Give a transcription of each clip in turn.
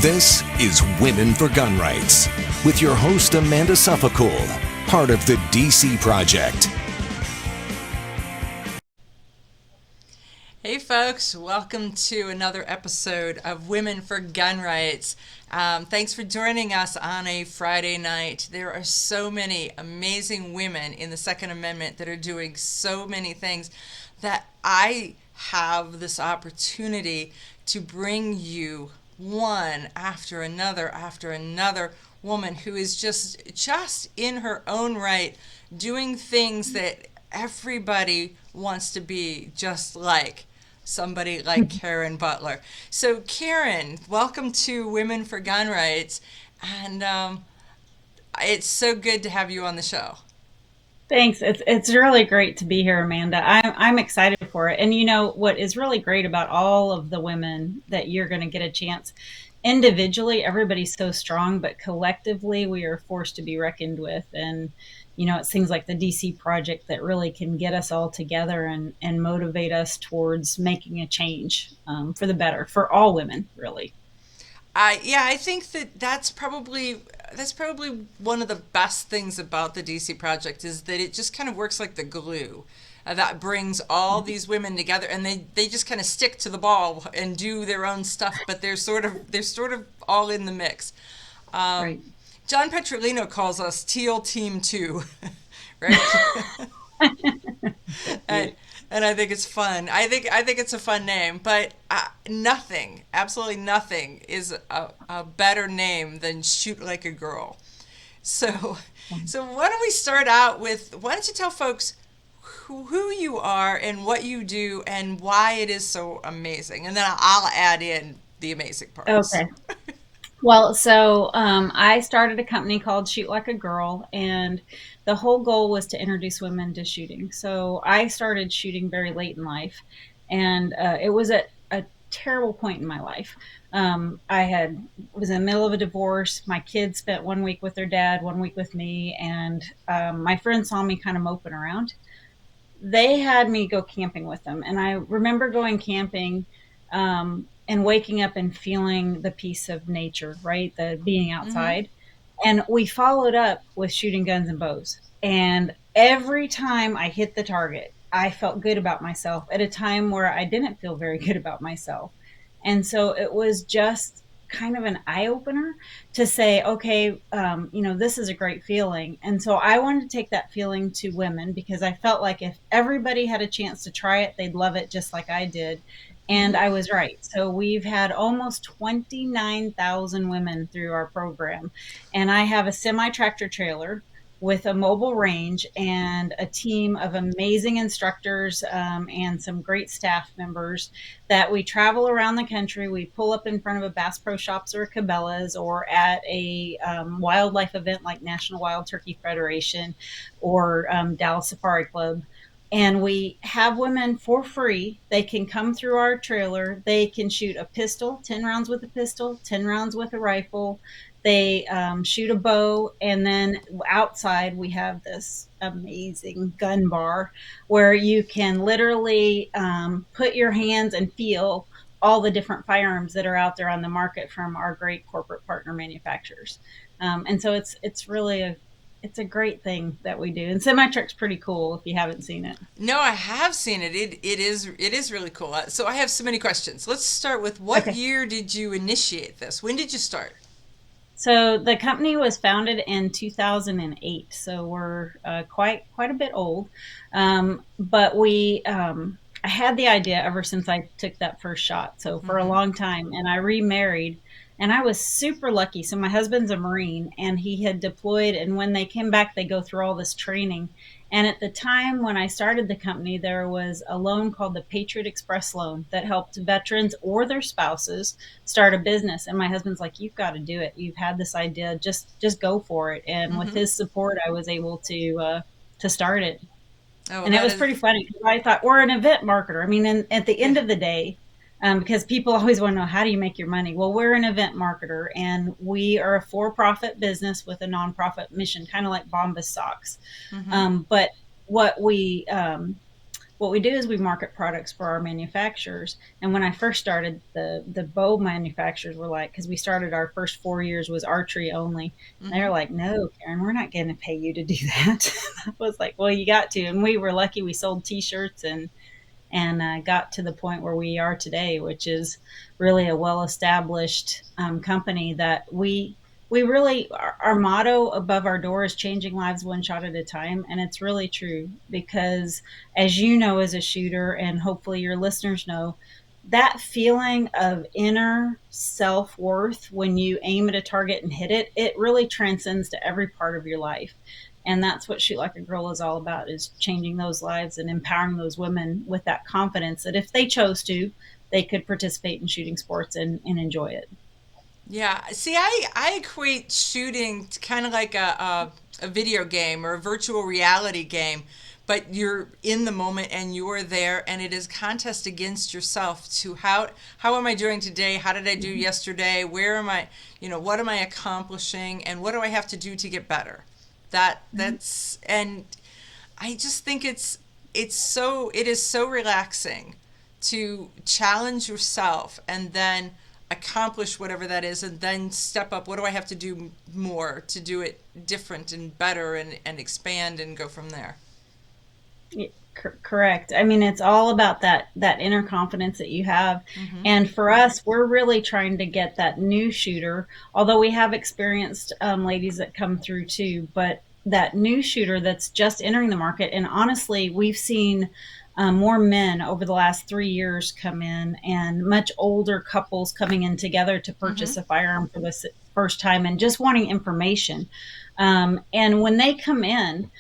This is Women for Gun Rights with your host, Amanda Suffecool, part of the DC Project. Hey folks, welcome to another episode of Women for Gun Rights. Thanks for joining us on a Friday night. There are so many amazing women in the Second Amendment that are doing so many things that I have this opportunity to bring you one after another woman who is just in her own right doing things that everybody wants to be just like. Somebody like Karen Butler. So Karen, welcome to Women for Gun Rights, and it's so good to have you on the show. Thanks. It's really great to be here, Amanda. I'm excited for it. And you know what is really great about all of the women that you're going to get a chance. Individually, everybody's so strong, but collectively, we are forced to be reckoned with. And you know, it's things like the DC Project that really can get us all together and motivate us towards making a change for the better for all women, really. I think that's probably one of the best things about the DC Project is that it just kind of works like the glue that brings all these women together, and they just kind of stick to the ball and do their own stuff, but they're sort of all in the mix. Right. John Petrolino calls us Teal Team 2, right? and I think it's fun. I think it's a fun name, but absolutely nothing is a better name than Shoot Like a Girl. So why don't we start out with, why don't you tell folks who you are and what you do and why it is so amazing, and then I'll add in the amazing parts. Okay. Well, so I started a company called Shoot Like a Girl, and the whole goal was to introduce women to shooting. So I started shooting very late in life, and it was at a terrible point in my life. Was in the middle of a divorce. My kids spent 1 week with their dad, 1 week with me, and my friends saw me kind of moping around. They had me go camping with them, and I remember going camping. And waking up and feeling the peace of nature, right? The being Mm-hmm. outside. And we followed up with shooting guns and bows. And every time I hit the target, I felt good about myself at a time where I didn't feel very good about myself. And so it was just kind of an eye opener to say, okay, this is a great feeling. And so I wanted to take that feeling to women because I felt like if everybody had a chance to try it, they'd love it just like I did. And Mm-hmm. I was right. So we've had almost 29,000 women through our program. And I have a semi tractor trailer with a mobile range and a team of amazing instructors and some great staff members that we travel around the country. We pull up in front of a Bass Pro Shops or a Cabela's or at a wildlife event like National Wild Turkey Federation or Dallas Safari Club, and we have women for free. They can come through our trailer. They can shoot a pistol, 10 rounds with a pistol, 10 rounds with a rifle. They shoot a bow. And then outside, we have this amazing gun bar where you can literally put your hands and feel all the different firearms that are out there on the market from our great corporate partner manufacturers. And so it's really it's a great thing that we do. And semi-truck's pretty cool if you haven't seen it. No, I have seen it. It is really cool. So I have so many questions. Let's start with, what Okay. year did you initiate this? When did you start? So the company was founded in 2008. So we're quite a bit old. But I had the idea ever since I took that first shot. So for a Mm-hmm. long time, and I remarried, and I was super lucky. So my husband's a Marine, and he had deployed. And when they came back, they go through all this training. And at the time when I started the company, there was a loan called the Patriot Express loan that helped veterans or their spouses start a business. And my husband's like, "You've got to do it. You've had this idea. Just go for it." And with Mm-hmm. his support, I was able to start it. Oh, well, And it that was is. pretty funny because I thought we're an event marketer. I mean, and at the Yeah. end of the day, because people always want to know, how do you make your money? Well, we're an event marketer, and we are a for-profit business with a nonprofit mission, kind of like Bombas Socks. Mm-hmm. But what we what we do is we market products for our manufacturers. And when I first started, the bow manufacturers were like, because we started our first 4 years was archery only. And they were like, no, Karen, we're not going to pay you to do that. I was like, well, you got to. And we were lucky we sold t-shirts and got to the point where we are today, which is really a well-established company that we really our motto above our door is changing lives one shot at a time, and it's really true because, as you know, as a shooter, and hopefully your listeners know, that feeling of inner self-worth when you aim at a target and hit it, it really transcends to every part of your life. And that's what Shoot Like a Girl is all about, is changing those lives and empowering those women with that confidence that if they chose to, they could participate in shooting sports and enjoy it. Yeah. See, I equate shooting to kind of like a video game or a virtual reality game, but you're in the moment and you're there, and it is contest against yourself to how am I doing today? How did I do yesterday? Where am I? What am I accomplishing? And what do I have to do to get better? That's and I just think it is so relaxing to challenge yourself and then accomplish whatever that is, and then step up. What do I have to do more to do it different and better, and expand and go from there? Yeah, correct. I mean, it's all about that inner confidence that you have. Mm-hmm. And for us, we're really trying to get that new shooter, although we have experienced ladies that come through too, but that new shooter that's just entering the market. And honestly, we've seen more men over the last 3 years come in, and much older couples coming in together to Mm-hmm. purchase a firearm for the first time and just wanting information. And when they come in,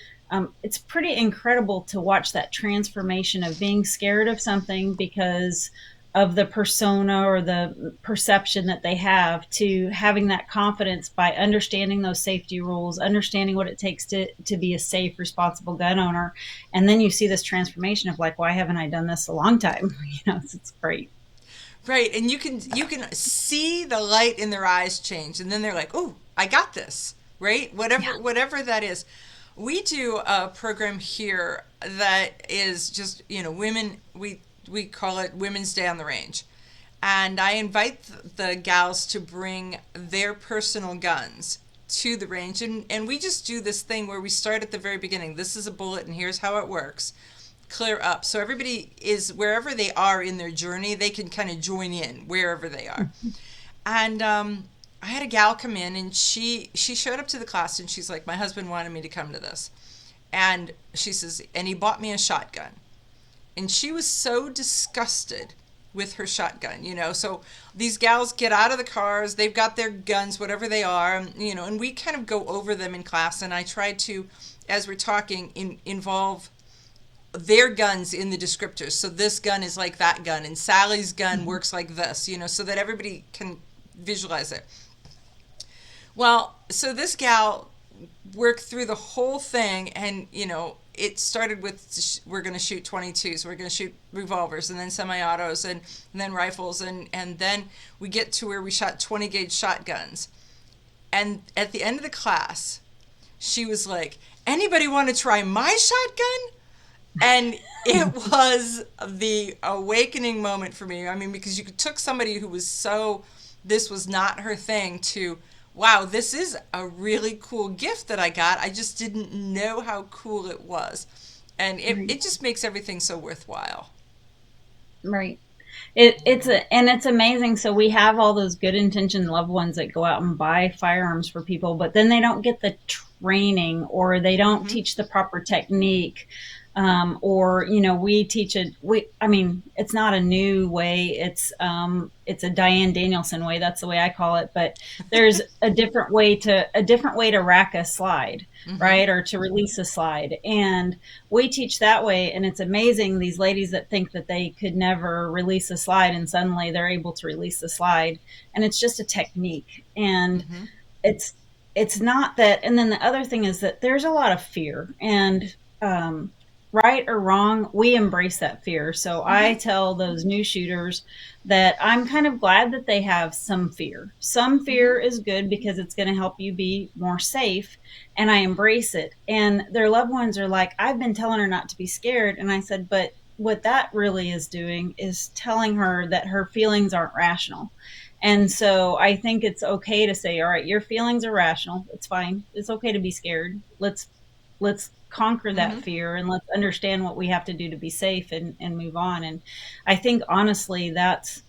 it's pretty incredible to watch that transformation of being scared of something because of the persona or the perception that they have, to having that confidence by understanding those safety rules, understanding what it takes to be a safe, responsible gun owner. And then you see this transformation of like, why haven't I done this a long time? It's great. Right, and you can see the light in their eyes change, and then they're like, "Oh, I got this." Right, Yeah. whatever that is. We do a program here that is just women. We call it Women's Day on the Range, and I invite the gals to bring their personal guns to the range, and we just do this thing where we start at the very beginning. This is a bullet, and here's how it works. Clear up, so everybody is wherever they are in their journey, they can kind of join in wherever they are. And I had a gal come in, and she showed up to the class, and she's like, my husband wanted me to come to this, and she says, and he bought me a shotgun. And she was so disgusted with her shotgun. So these gals get out of the cars, they've got their guns, whatever they are, and we kind of go over them in class, and I try to, as we're talking, involve their guns in the descriptors. So this gun is like that gun, and Sally's gun works like this, so that everybody can visualize it. Well, so this gal worked through the whole thing, and it started with, we're going to shoot 22s, we're going to shoot revolvers, and then semi-autos, and then rifles, and then we get to where we shot 20 gauge shotguns. And at the end of the class, she was like, anybody want to try my shotgun? And it was the awakening moment for me. I mean, because you took somebody who was this was not her thing, to, wow, this is a really cool gift that I got. I just didn't know how cool it was. And it just makes everything so worthwhile. Right. And it's amazing. So we have all those good intentioned loved ones that go out and buy firearms for people, but then they don't get the training, or they don't Mm-hmm. teach the proper technique. Or we teach it. I mean, it's not a new way. It's a Diane Danielson way. That's the way I call it. But there's a different way to rack a slide, Mm-hmm. right, or to release a slide. And we teach that way. And it's amazing, these ladies that think that they could never release a slide, and suddenly they're able to release the slide. And it's just a technique. And Mm-hmm. it's it's not that. And then the other thing is that there's a lot of fear, and right or wrong, we embrace that fear. So Mm-hmm. I tell those new shooters that I'm kind of glad that they have some fear. Some Mm-hmm. fear is good because it's going to help you be more safe, and I embrace it. And their loved ones are like, I've been telling her not to be scared. And I said, but what that really is doing is telling her that her feelings aren't rational. And so I think it's okay to say, all right, your feelings are rational. It's fine. It's okay to be scared. Let's conquer that Mm-hmm. fear, and let's understand what we have to do to be safe, and move on. And I think honestly that's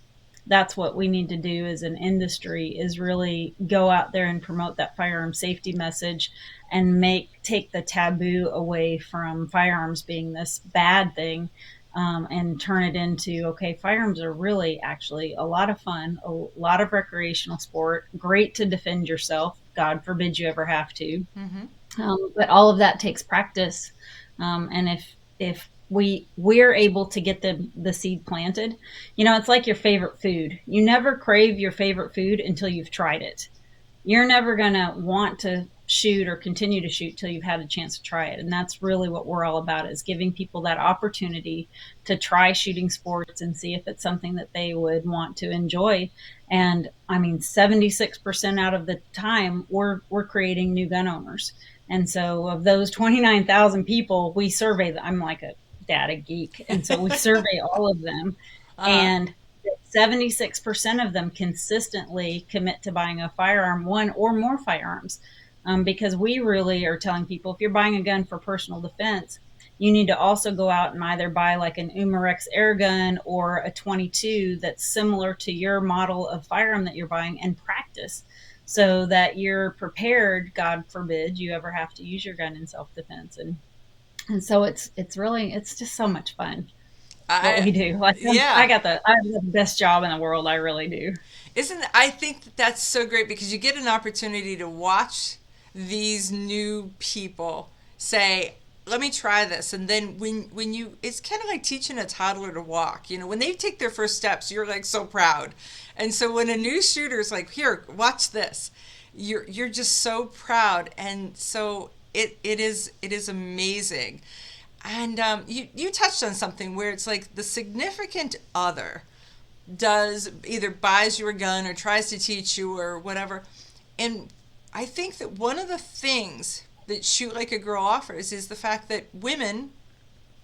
what we need to do as an industry, is really go out there and promote that firearm safety message, and take the taboo away from firearms being this bad thing, and turn it into, okay, firearms are really actually a lot of fun, a lot of recreational sport, great to defend yourself, god forbid you ever have to. Mm-hmm. But all of that takes practice. And if we're able to get the seed planted, it's like your favorite food. You never crave your favorite food until you've tried it. You're never going to want to shoot or continue to shoot till you've had a chance to try it. And that's really what we're all about, is giving people that opportunity to try shooting sports and see if it's something that they would want to enjoy. And I mean, 76% out of the time we're creating new gun owners. And so of those 29,000 people, we survey them. I'm like a data geek. And so we survey all of them, Uh-huh. and 76% of them consistently commit to buying a firearm, one or more firearms. Because we really are telling people, if you're buying a gun for personal defense, you need to also go out and either buy like an Umarex air gun or a 22 that's similar to your model of firearm that you're buying, and practice, so that you're prepared, god forbid you ever have to use your gun in self-defense. And so it's just so much fun what I we do. Like, yeah. I have the best job in the world. I really do. Isn't I think that that's so great because you get an opportunity to watch these new people say, "Let me try this," and then when you, it's kind of like teaching a toddler to walk. When they take their first steps, you're like so proud, and so when a new shooter's like, "Here, watch this," you're just so proud, and so it is amazing. And you touched on something where it's like the significant other does either buys you a gun or tries to teach you or whatever. And I think that one of the things that Shoot Like a Girl offers is the fact that women,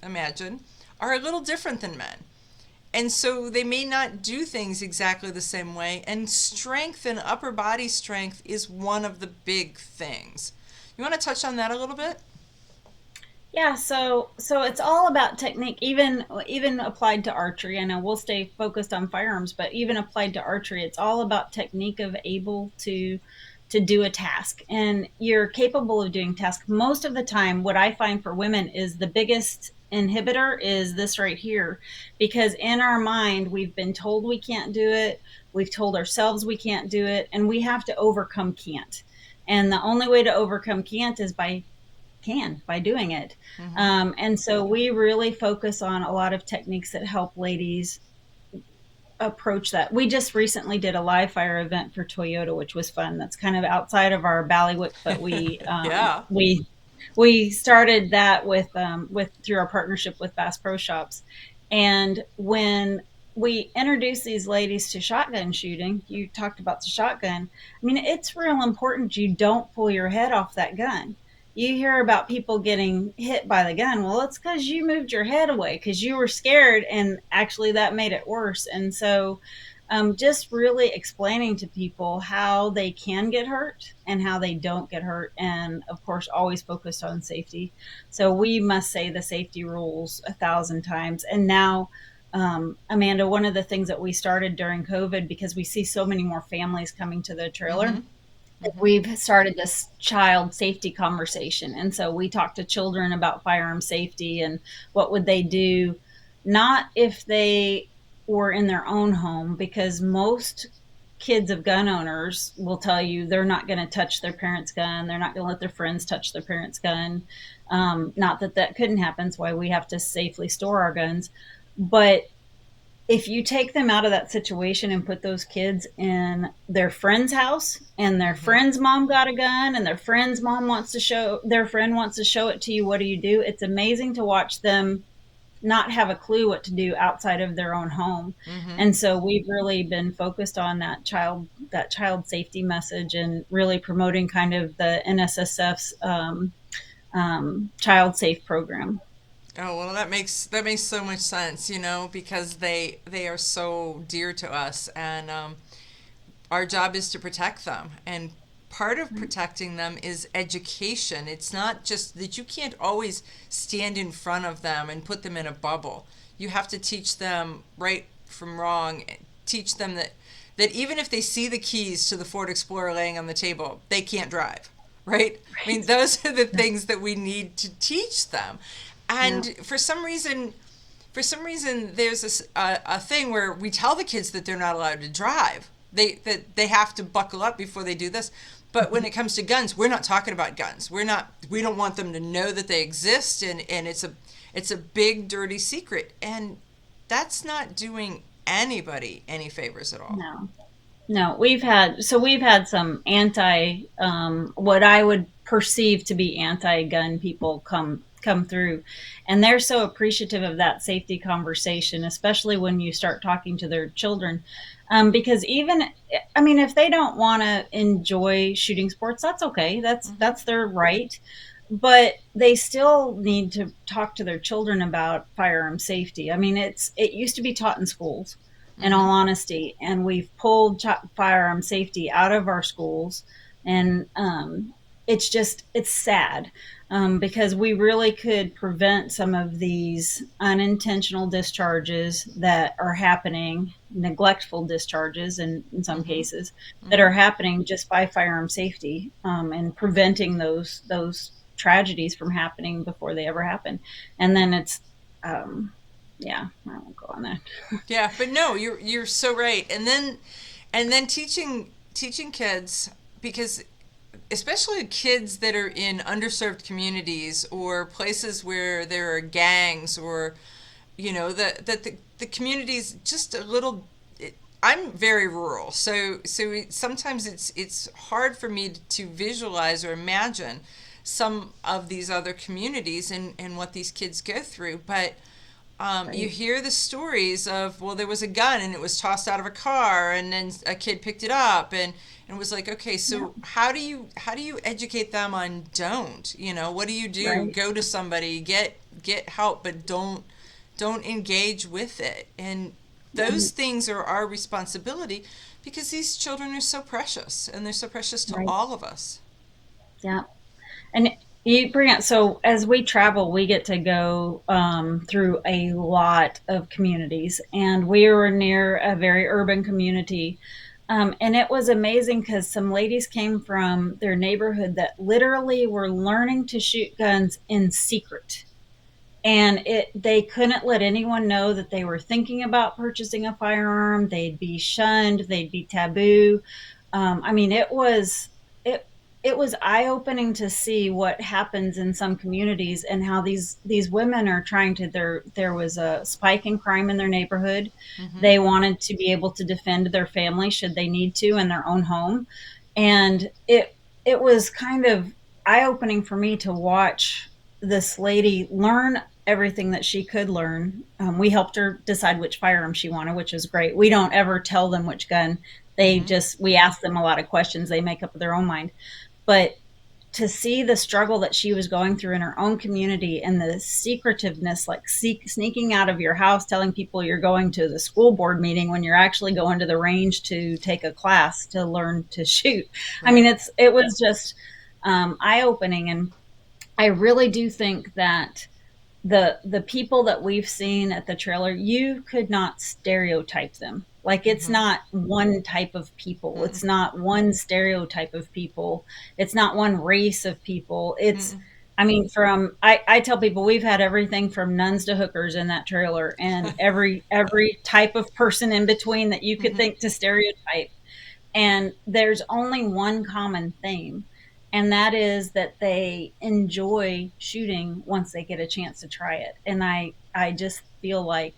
imagine, are a little different than men. And so they may not do things exactly the same way. And strength and upper body strength is one of the big things. You want to touch on that a little bit? Yeah, so it's all about technique, even applied to archery. I know we'll stay focused on firearms, but even applied to archery, it's all about technique of able to do a task. And you're capable of doing tasks. Most of the time, what I find for women is the biggest inhibitor is this right here, because in our mind we've been told we can't do it, we've told ourselves we can't do it, and we have to overcome can't. And the only way to overcome can't is by doing it. Mm-hmm. And so we really focus on a lot of techniques that help ladies approach that. We just recently did a live fire event for Toyota, which was fun. That's kind of outside of our ballywick, but we Yeah. we started that with through our partnership with Bass Pro Shops. And when we introduced these ladies to shotgun shooting, you talked about the shotgun. I mean, it's real important you don't pull your head off that gun. You hear about people getting hit by the gun. Well, it's because you moved your head away because you were scared, and actually that made it worse. And so, just really explaining to people how they can get hurt and how they don't get hurt. And of course, always focused on safety. So we must say the safety rules 1,000 times. And now, Amanda, one of the things that we started during COVID, because we see so many more families coming to the Mm-hmm. trailer, Mm-hmm. we've started this child safety conversation. And so we talk to children about firearm safety and what would they do, not if they were in their own home, because most kids of gun owners will tell you they're not going to touch their parents' gun. They're not going to let their friends touch their parents' gun. Not that that couldn't happen. It's why we have to safely store our guns. But if you take them out of that situation and put those kids in their friend's house, and their Mm-hmm. friend's mom got a gun, and their friend's mom wants to show their friend wants to show it to you, what do you do? It's amazing to watch them not have a clue what to do outside of their own home. Mm-hmm. And so we've really been focused on that child safety message, and really promoting kind of the NSSF's child safe program. Oh, well, that makes so much sense, because they are so dear to us, and our job is to protect them. And part of protecting them is education. It's not just that you can't always stand in front of them and put them in a bubble. You have to teach them right from wrong, teach them that even if they see the keys to the Ford Explorer laying on the table, they can't drive, right? I mean, Right. those are the Yeah. things that we need to teach them. Yeah. And for some reason, there's a thing where we tell the kids that they're not allowed to drive. That they have to buckle up before they do this. But when it comes to guns, we're not talking about guns. We don't want them to know that they exist, and it's a big dirty secret. And that's not doing anybody any favors at all. No. No, we've had some what I would perceive to be anti-gun people come through, and they're so appreciative of that safety conversation, especially when you start talking to their children. Because even, I mean, if they don't want to enjoy shooting sports, that's okay. Hmm. That's their right. But they still need to talk to their children about firearm safety. I mean, it used to be taught in schools, in Hmm. all honesty, and we've pulled firearm safety out of our schools, and it's sad, because we really could prevent some of these unintentional discharges that are happening, neglectful discharges in some Hmm. cases that Hmm. are happening just by firearm safety, and preventing those tragedies from happening before they ever happen. And then it's, um, yeah, I won't go on that. Yeah, but no, you're so right. And then teaching kids, because especially kids that are in underserved communities or places where there are gangs, or that the community's just a little. I'm very rural, so sometimes it's hard for me to visualize or imagine some of these other communities and what these kids go through. But you Right. hear the stories of, well, there was a gun and it was tossed out of a car, and then a kid picked it up, and was like, okay, Yeah. so how do you educate them on don't? What do you do? Right. Go to somebody, get help, but don't engage with it. And those And things are our responsibility, because these children are so precious, and they're so precious to right. all of us. Yeah. And you bring up, so as we travel, we get to go through a lot of communities, and we were near a very urban community. And it was amazing because some ladies came from their neighborhood that literally were learning to shoot guns in secret, and they couldn't let anyone know that they were thinking about purchasing a firearm. They'd be shunned, they'd be taboo. I mean, it it was eye opening to see what happens in some communities, and how these women are trying to, there was a spike in crime in their neighborhood. Hmm. They wanted to be able to defend their family should they need to in their own home, and it was kind of eye opening for me to watch this lady learn everything that she could learn. We helped her decide which firearm she wanted, which is great. We don't ever tell them which gun. Hmm. We ask them a lot of questions. They make up their own mind. But to see the struggle that she was going through in her own community, and the secretiveness, like sneaking out of your house, telling people you're going to the school board meeting when you're actually going to the range to take a class to learn to shoot. I mean, Right. it was just eye opening. And I really do think that the people that we've seen at the trailer, you could not stereotype them. Like, it's Hmm. not one type of people. Mm-mm. It's not one stereotype of people. It's not one race of people. It's, Mm-mm. I mean, I tell people we've had everything from nuns to hookers in that trailer, and every type of person in between that you could Hmm. think to stereotype. And there's only one common theme, and that is that they enjoy shooting once they get a chance to try it. And I just feel like,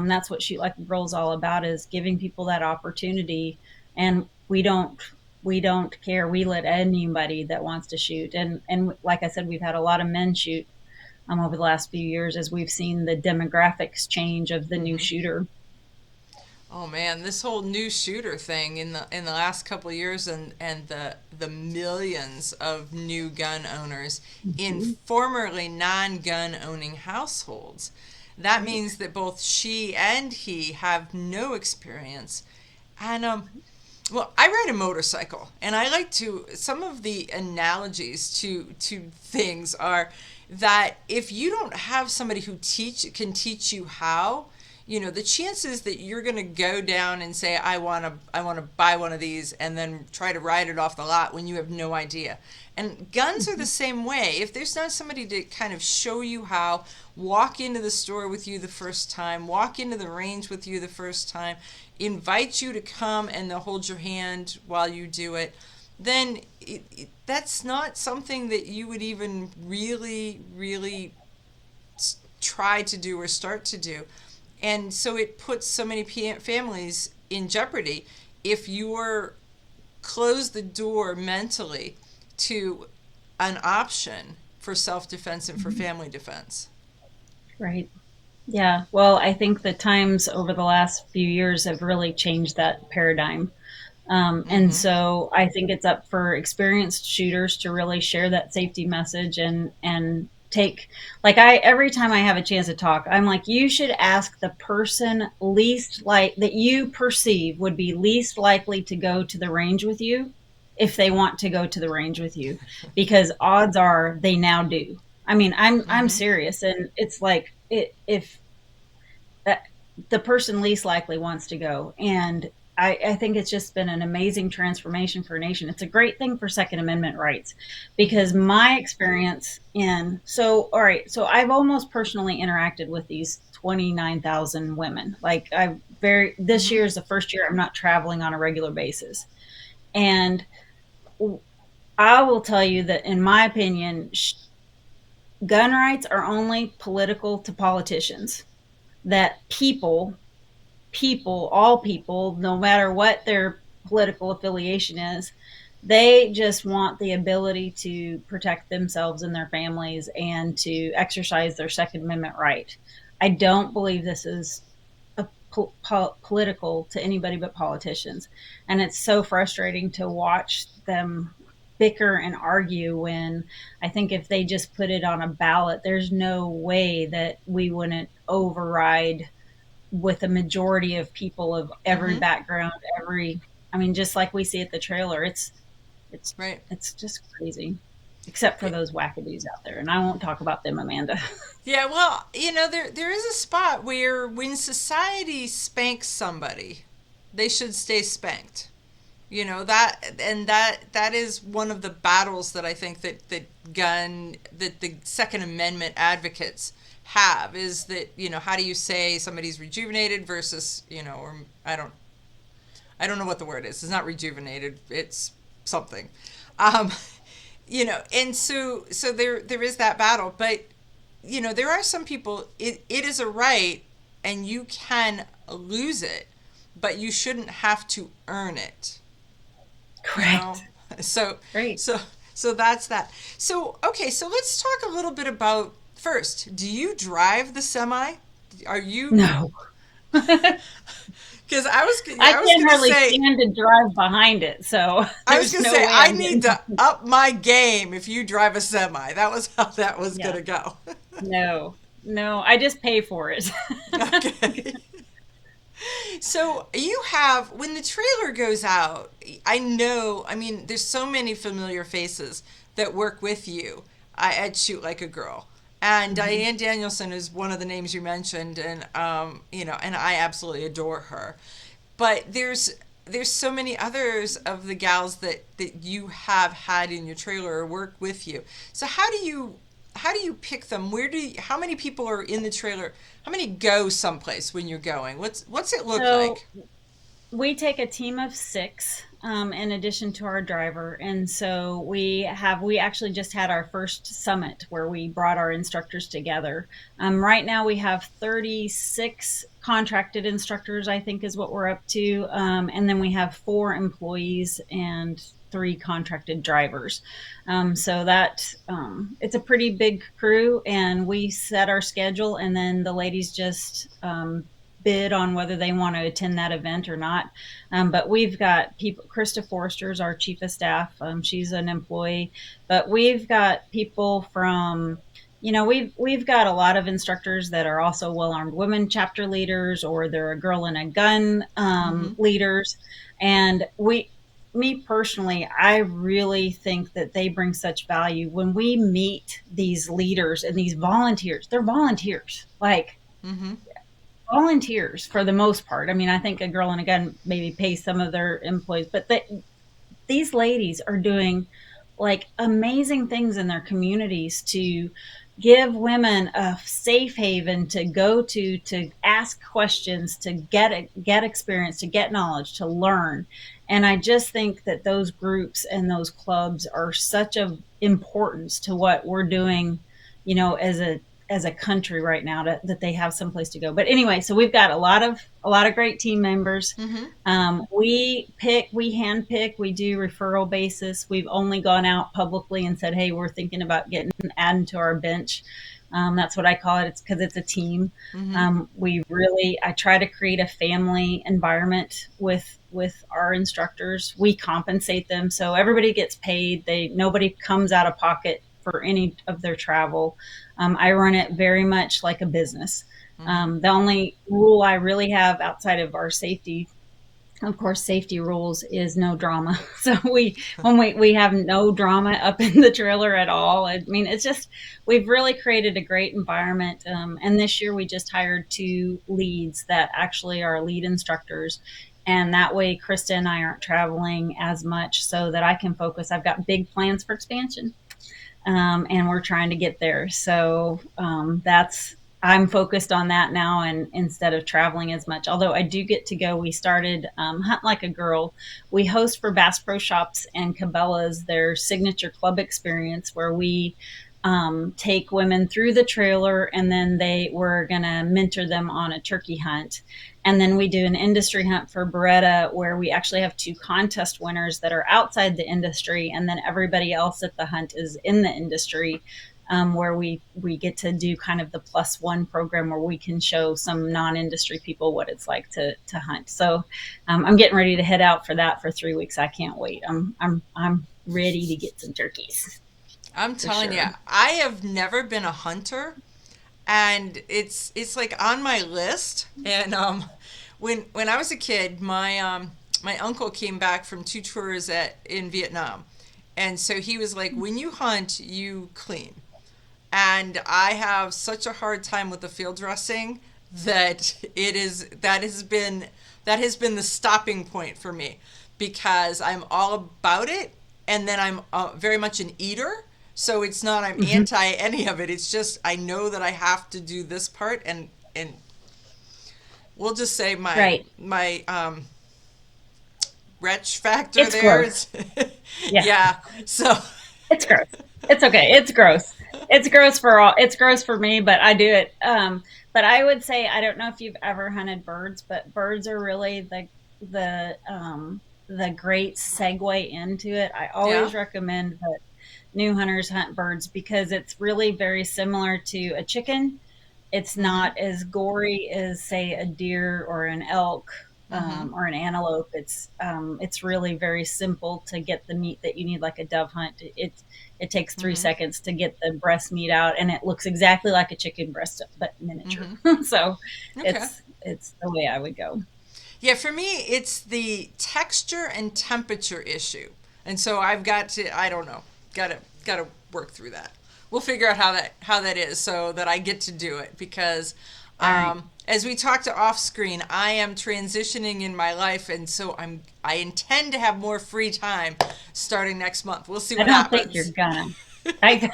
that's what Shoot Like a Girl is all about, is giving people that opportunity. And we don't care. We let anybody that wants to shoot. And like I said, we've had a lot of men shoot over the last few years, as we've seen the demographics change of the new Hmm. shooter. Oh man, this whole new shooter thing in the last couple of years, and the millions of new gun owners in Mhm. formerly non-gun owning households. That Right. means that both she and he have no experience. And well, I ride a motorcycle, and I like to. Some of the analogies to things are that if you don't have somebody who can teach you how, the chances that you're going to go down and say I want to buy one of these and then try to ride it off the lot when you have no idea. And guns are the Mhm. same way. If there's not somebody to kind of show you how, walk into the store with you the first time, walk into the range with you the first time, invite you to come and they'll hold your hand while you do it, then that's not something that you would even really, really try to do or start to do. And so it puts so many families in jeopardy if you're close the door mentally to an option for self-defense and for Mhm. family defense. Right. Yeah. Well, I think the times over the last few years have really changed that paradigm. And Mm-hmm. so I think it's up for experienced shooters to really share that safety message and take, like, I every time I have a chance to talk, I'm like, you should ask the person least like that you perceive would be least likely to go to the range with you if they want to go to the range with you, because odds are they now do. I mean, I'm Mm-hmm. serious, and it's like if that the person least likely wants to go. And I think it's just been an amazing transformation for a nation. It's a great thing for Second Amendment rights, Mm-hmm. because my experience in so all right, so I've almost personally interacted with these 29,000 women. Like I very this Mm-hmm. year is the first year I'm not traveling on a regular basis, and I will tell you that in my opinion, gun rights are only political to politicians. That all people, no matter what their political affiliation is, they just want the ability to protect themselves and their families and to exercise their Second Amendment right. I don't believe this is political to anybody but politicians. And it's so frustrating to watch them bicker and argue when I think if they just put it on a ballot, there's no way that we wouldn't override with a majority of people of every Mm-hmm. background, every I mean, just like we see at the trailer, it's Right. it's just crazy. Except for those wackadoos out there. And I won't talk about them, Amanda. Yeah, well, there is a spot where when society spanks somebody, they should stay spanked. That is one of the battles that I think that the Second Amendment advocates have, is that, how do you say somebody's rejuvenated versus, or I don't know what the word is. It's not rejuvenated. It's something. Um, and so there is that battle, but there are some people, it is a right and you can lose it, but you shouldn't have to earn it, you know? Correct. So, Great. so, so that's that. So, okay, so let's talk a little bit about first, do you drive the semi? Are you, No. I because I was can't going to hardly say, stand to drive behind it, so I was there's going to no say, way I I'm need getting to up my game if you drive a semi. That was how that was going yeah. to go. No. No, I just pay for it. Okay. So you have, when the trailer goes out, I know, I mean, there's so many familiar faces that work with you at Shoot Like a Girl. And Mhm. Diane Danielson is one of the names you mentioned, and and I absolutely adore her. But there's so many others of the gals that you have had in your trailer or work with you. So how do you pick them? How many people are in the trailer? How many go someplace when you're going? What's it look So like? we take a team of six, in addition to our driver. And so we actually just had our first summit where we brought our instructors together. Right now we have 36 contracted instructors, I think is what we're up to. And then we have 4 employees and 3 contracted drivers. So that it's a pretty big crew, and we set our schedule, and then the ladies just bid on whether they want to attend that event or not. But we've got people. Krista Forrester is our chief of staff. She's an employee, but we've got people from, we've got a lot of instructors that are also well-armed women chapter leaders, or they're a girl in a gun leaders. And me personally, I really think that they bring such value when we meet these leaders and these volunteers. They're volunteers, like volunteers for the most part. I mean, I think a girl in a gun maybe pays some of their employees, but these ladies are doing like amazing things in their communities to give women a safe haven to go to ask questions, to get experience, to get knowledge, to learn. And I just think that those groups and those clubs are such of importance to what we're doing, as a country right now, that they have someplace to go. But anyway, so we've got a lot of great team members. We handpick, we do referral basis. We've only gone out publicly and said, hey, we're thinking about adding to our bench. That's what I call it. It's because it's a team. I try to create a family environment with our instructors. We compensate them, so everybody gets paid. Nobody comes out of pocket for any of their travel. I run it very much like a business. The only rule I really have outside of our safety, of course, safety rules, is no drama. So we have no drama up in the trailer at all. I mean, it's just, we've really created a great environment. And this year we just hired 2 leads that actually are lead instructors. And that way Krista and I aren't traveling as much, so that I can focus. I've got big plans for expansion. And we're trying to get there. So I'm focused on that now, and instead of traveling as much. Although I do get to go. We started Hunt Like a Girl. We host for Bass Pro Shops and Cabela's their signature club experience, where we take women through the trailer, and then we're going to mentor them on a turkey hunt. And then we do an industry hunt for Beretta, where we actually have 2 contest winners that are outside the industry, and then everybody else at the hunt is in the industry, where we get to do kind of the +1 program, where we can show some non-industry people what it's like to hunt. So I'm getting ready to head out for that for 3 weeks. I can't wait. I'm ready to get some turkeys. I'm telling you, I have never been a hunter, and it's like on my list. And when I was a kid, my uncle came back from 2 tours in Vietnam, and so he was like, when you hunt, you clean. And I have such a hard time with the field dressing that that has been the stopping point for me, because I'm all about it, and then I'm very much an eater. So it's not I'm anti any of it. It's just I know that I have to do this part, and we'll just say my retch factor it's there gross. is yeah. So it's gross. It's okay. It's gross. It's gross for all. It's gross for me, but I do it. But I would say, I don't know if you've ever hunted birds, but birds are really the great segue into it. I always recommend that new hunters hunt birds, because it's really very similar to a chicken. It's not as gory as, say, a deer or an elk, or an antelope. It's really very simple to get the meat that you need, like a dove hunt. It takes 3 seconds to get the breast meat out, and it looks exactly like a chicken breast, but miniature. So it's the way I would go. Yeah, for me, it's the texture and temperature issue. And so I've got to, I don't know, got to work through that. We'll figure out how that is, so that I get to do it, because as we talked off screen, I am transitioning in my life, and so I intend to have more free time starting next month. We'll see what happens. I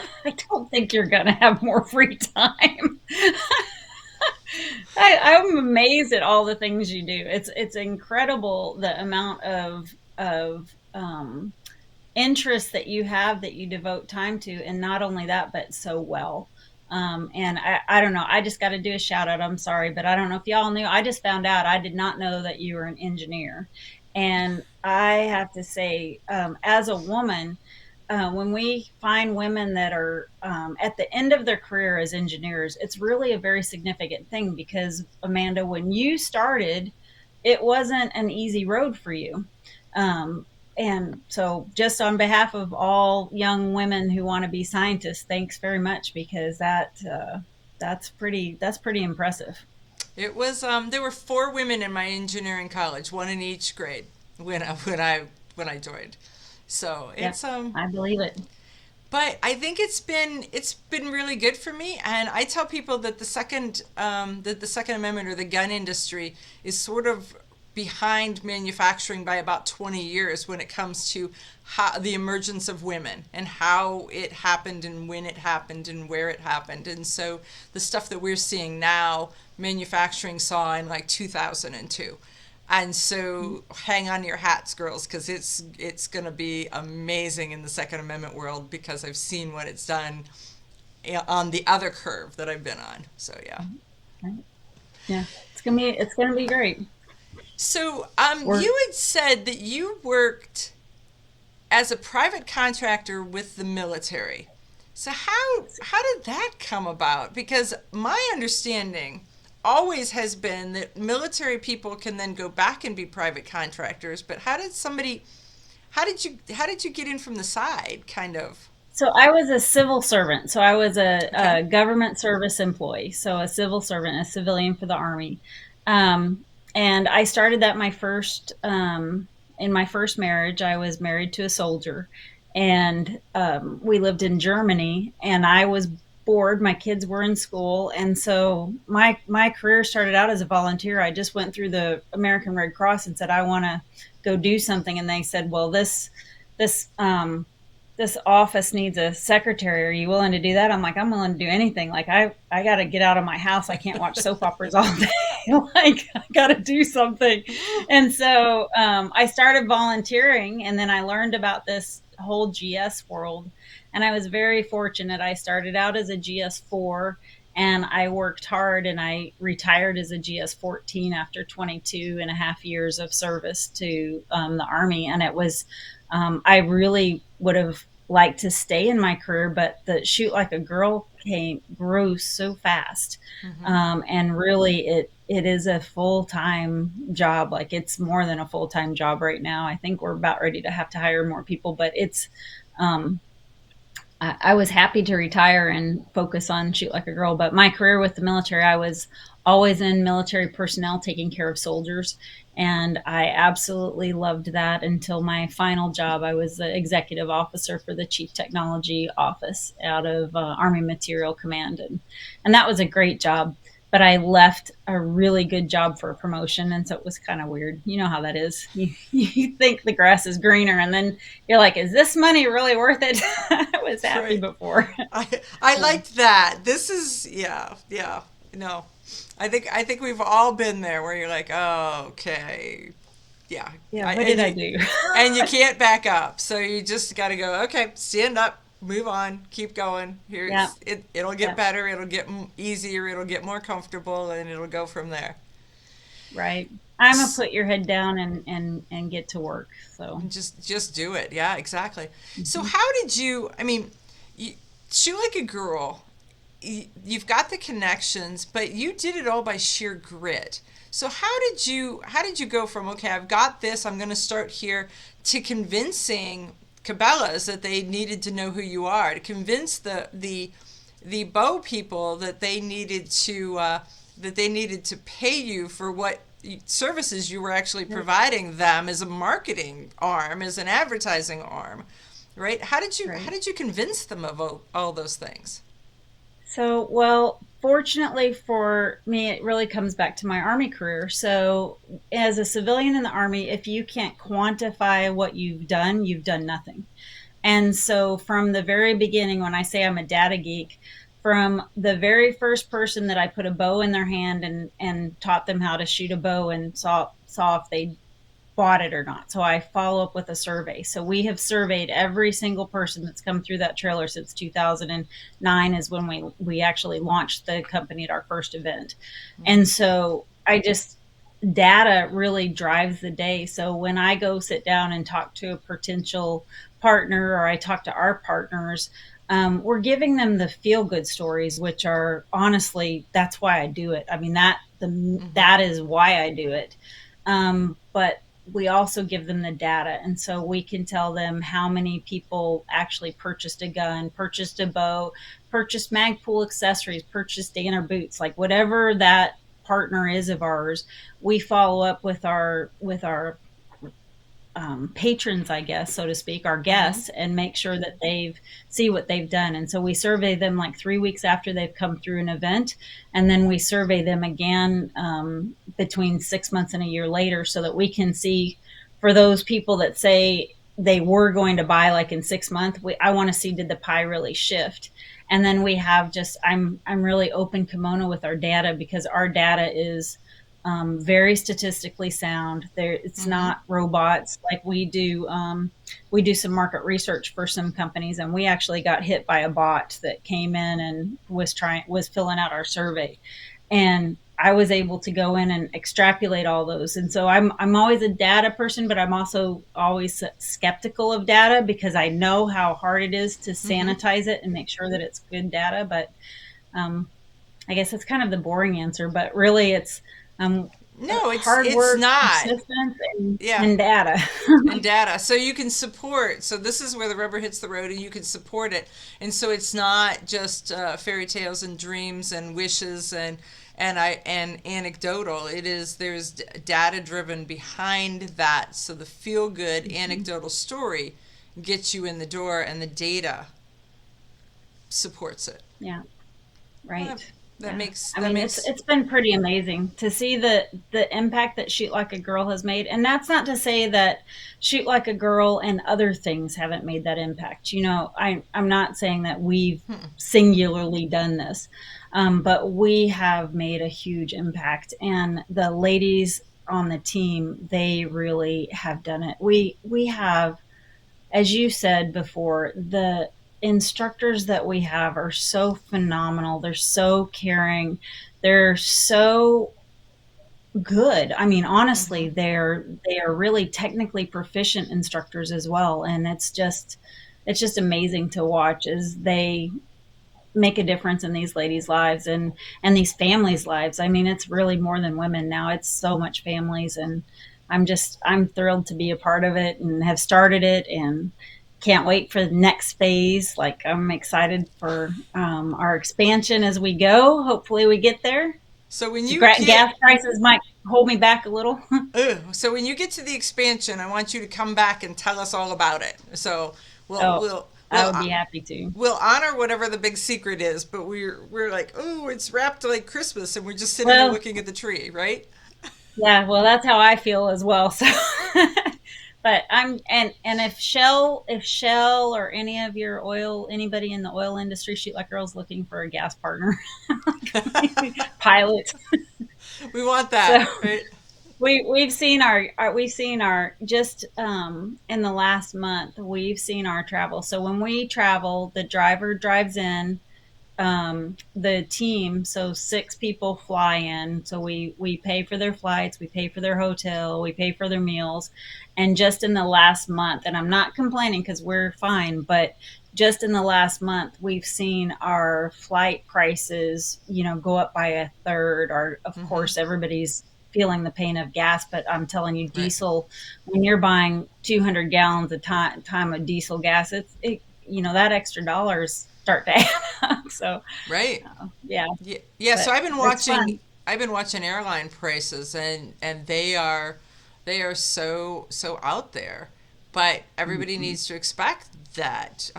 don't think you're gonna have more free time. I'm amazed at all the things you do. It's incredible, the amount of interest that you have, that you devote time to, and not only that, but so well. And I don't know. I just got to do a shout out. I'm sorry, but I don't know if y'all knew. I just found out. I did not know that you were an engineer, and I have to say, as a woman, when we find women that are at the end of their career as engineers, it's really a very significant thing because, Amanda, when you started, it wasn't an easy road for you. And so, just on behalf of all young women who want to be scientists, thanks very much because that's pretty impressive. It was there were four women in my engineering college, one in each grade when I joined. So Yeah, it's I believe it. but I think it's been really good for me, and I tell people that the Second Amendment or the gun industry is sort of behind manufacturing by about 20 years when it comes to the emergence of women and how it happened and when it happened and where it happened. And so the stuff that we're seeing now, manufacturing saw in like 2002. And so hang on your hats, girls, because it's going to be amazing in the Second Amendment world because I've seen what it's done on the other curve that I've been on. So yeah. Right. Yeah, it's gonna be great. So We're you had said that you worked as a private contractor with the military. So how did that come about? Because my understanding always has been that military people can then go back and be private contractors, but how did you get in from the side kind of? So I was a civil servant. So I was Okay. a government service employee. So a civil servant, a civilian for the Army. Um, and I started that in my first marriage. I was married to a soldier, and we lived in Germany. And I was bored. My kids were in school, and so my career started out as a volunteer. I just went through the American Red Cross and said I want to go do something, and they said, well, this this office needs a secretary. Are you willing to do that? I'm like, I'm willing to do anything. Like I got to get out of my house. I can't watch soap operas all day. Like I got to do something. And so I started volunteering, and then I learned about this whole GS world. And I was very fortunate. I started out as a GS4, and I worked hard, and I retired as a GS14 after 22 and a half years of service to the Army. And it was I really would have liked to stay in my career, but the shoot like a girl grew so fast, Hmm. and really it is a full time job. Like it's more than a full time job right now. I think we're about ready to have to hire more people, but it's um, I was happy to retire and focus on shoot like a girl. But my career with the military, I was always in military personnel taking care of soldiers. And I absolutely loved that until my final job. I was the executive officer for the Chief Technology Office out of Army Material Command. And that was a great job. But I left a really good job for a promotion. And so it was kind of weird. You know how that is. You think the grass is greener, and then you're like, is this money really worth it? I was happy Right. before. I liked that. This is yeah, yeah. No. I think we've all been there where you're like, "Oh, okay. Yeah." Yeah, I, what and did I you do? and you can't back up. So you just got to go, "Okay, stand up, move on, keep going. Yeah, It'll get yeah, better, it'll get easier, it'll get more comfortable and it'll go from there." right. I'm gonna S- put your head down and get to work. So, And just do it. Yeah, exactly. So mhm. how did I mean, you, Shoot Like a Girl, you've got the connections, but you did it all by sheer grit. So how did you go from, okay, I've got this, I'm going to start here, to convincing Cabela's that they needed to know who you are, to convince the bow people that they needed to pay you for what services you were actually Yeah, providing them as a marketing arm, as an advertising arm, right? How did you how right. did you convince them of all those things? So, well, fortunately for me, it really comes back to my Army career. So, as a civilian in the Army, if you can't quantify what you've done nothing. And so, from the very beginning, when I say I'm a data geek, from the very first person that I put a bow in their hand and taught them how to shoot a bow and saw if they bought it or not. So I follow up with a survey. So we have surveyed every single person that's come through that trailer since 2009 is when we actually launched the company at our first event. And so I just data really drives the day. So when I go sit down and talk to a potential partner, or I talk to our partners, we're giving them the feel good stories, which are honestly, that's why I do it. I mean, that is why I do it. But we also give them the data. And so we can tell them how many people actually purchased a gun, purchased a bow, purchased Magpul accessories, purchased Danner boots, like whatever that partner is of ours. We follow up with our patrons, I guess, so to speak, our guests, and make sure that they've see what they've done. And so we survey them like 3 weeks after they've come through an event, and then we survey them again between 6 months and a year later, so that we can see for those people that say they were going to buy like in 6 months. I want to see, did the pie really shift? And then we have just I'm really open kimono with our data, because our data is very statistically sound. There, it's not robots like we do. We do some market research for some companies, and we actually got hit by a bot that came in and was filling out our survey, and I was able to go in and extrapolate all those. And so I'm always a data person, but I'm also always skeptical of data, because I know how hard it is to sanitize it and make sure that it's good data. But I guess it's kind of the boring answer, but really it's No, hard it's work, not. persistence, Yeah. and data. And data. So you can support. So this is where the rubber hits the road, and you can support it. And so it's not just fairy tales and dreams and wishes and anecdotal. It is, there's data driven behind that. So the feel good anecdotal story gets you in the door, and the data supports it. Yeah, right. That Yeah. makes I that mean, makes it's been pretty amazing to see the impact that Shoot Like a Girl has made. And that's not to say that Shoot Like a Girl and other things haven't made that impact. You know, I'm not saying that we've singularly done this, but we have made a huge impact. And the ladies on the team, they really have done it. We have, as you said before, the instructors that we have are so phenomenal. They're so caring. They're so good. I mean, honestly, they are really technically proficient instructors as well, and it's just amazing to watch as they make a difference in these ladies' lives and these families' lives. I mean, it's really more than women now. It's so much families, and I'm thrilled to be a part of it and have started it, and can't wait for the next phase. Like, I'm excited for our expansion as we go. Hopefully we get there. so when you get Gas prices might hold me back a little. so when you get to the expansion, I want you to come back and tell us all about it. So we'll Oh, we'll I we'll would be happy to. we'll honor whatever the big secret is, but we're like, oh, it's wrapped like Christmas, and we're just sitting there Well, looking at the tree, right? yeah, well, that's how I feel as well. So, but and if Shell or any of your anybody in the oil industry, Shoot Like Girls, looking for a gas partner, pilot. We want So that, right? we've seen our just in the last month, we've seen our travel. So when we travel, the driver drives in, the team, so 6 people fly in. So we pay for their flights, we pay for their hotel, we pay for their meals. And just in the last month, and I'm not complaining because we're fine, but just in the last month, we've seen our flight prices, go up by a third. Or, of course, everybody's feeling the pain of gas, but I'm telling you, Right. diesel, when you're buying 200 gallons a time of diesel gas, that extra dollars start to add up. So, Right. yeah, Yeah. Yeah. So but it's fun. I've been watching airline prices, and they are so out there, but everybody Mhm. needs to expect that,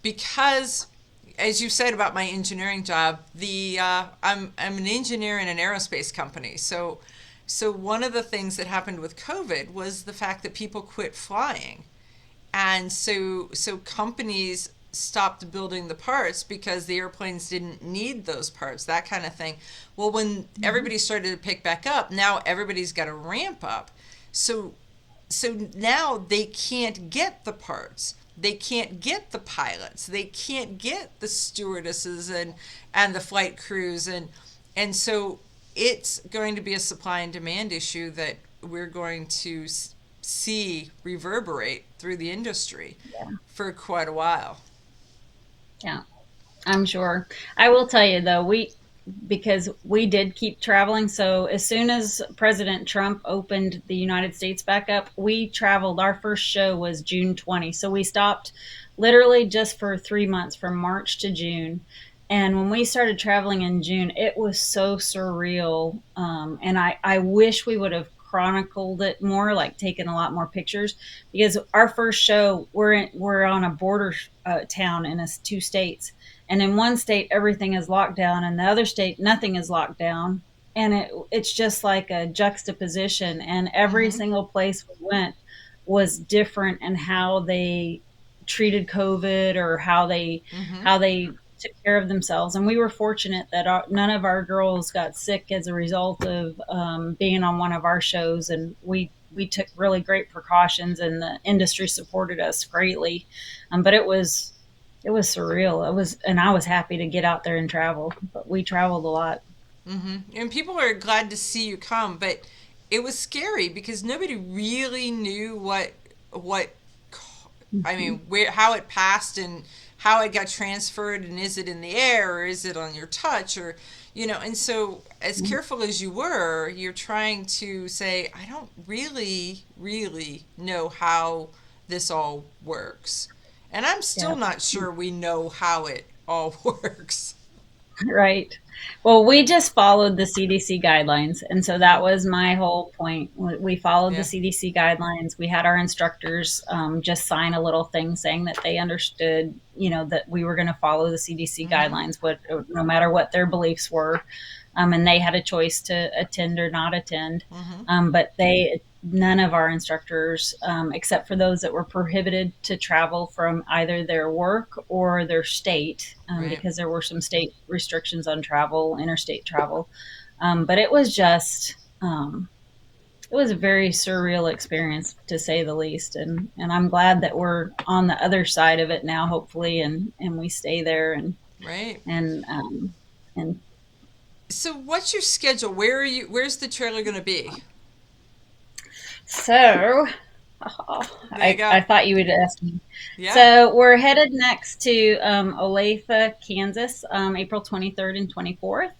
because, as you said about my engineering job, I'm an engineer in an aerospace company. So one of the things that happened with COVID was the fact that people quit flying, and so companies stopped building the parts because the airplanes didn't need those parts, that kind of thing. Well, when everybody started to pick back up, now everybody's got to ramp up. So so now they can't get the parts, they can't get the pilots, they can't get the stewardesses and the flight crews, and so it's going to be a supply and demand issue that we're going to see reverberate through the industry Yeah. for quite a while. Yeah. I'm sure. I will tell you though, because we did keep traveling. So as soon as President Trump opened the United States back up, we traveled. Our first show was June 20. So we stopped literally just for 3 months from March to June. And when we started traveling in June, it was so surreal. And I wish we would have chronicled it more, like taken a lot more pictures, because our first show, we're on a border town in 2 states, and in one state everything is locked down and the other state nothing is locked down, and it's just like a juxtaposition, and every Mm-hmm. single place we went was different in how they treated COVID, or Mm-hmm. how they took care of themselves. And we were fortunate that none of our girls got sick as a result of being on one of our shows, and we took really great precautions, and the industry supported us greatly. But it was surreal. And I was happy to get out there and travel, but we traveled a lot. Mm-hmm. And people are glad to see you come, but it was scary because nobody really knew what I Mhm. mean, where how it passed and how it got transferred, and is it in the air or is it on your touch, or and so as careful as you were, you're trying to say, I don't really know how this all works. And I'm still Yeah. not sure we know how it all works. Right. Well, we just followed the CDC guidelines. And so that Mm-hmm. was my whole point. We followed the Yeah. CDC guidelines. We had our instructors just sign a little thing saying that they understood, that we were going to follow the CDC Mm-hmm. guidelines, no matter what their beliefs were. And they had a choice to attend or not attend. Mm-hmm. But none of our instructors, except for those that were prohibited to travel from either their work or their state, Right. because there were some state restrictions on travel, interstate travel. But it was a very surreal experience, to say the least. And I'm glad that we're on the other side of it now, hopefully, and we stay there, Right. and um, and So what's your schedule? Where are you? Where's the trailer going to be? so There you I go. thought you would ask me. Yeah. So we're headed next to Olathe, Kansas, April 23rd and 24th.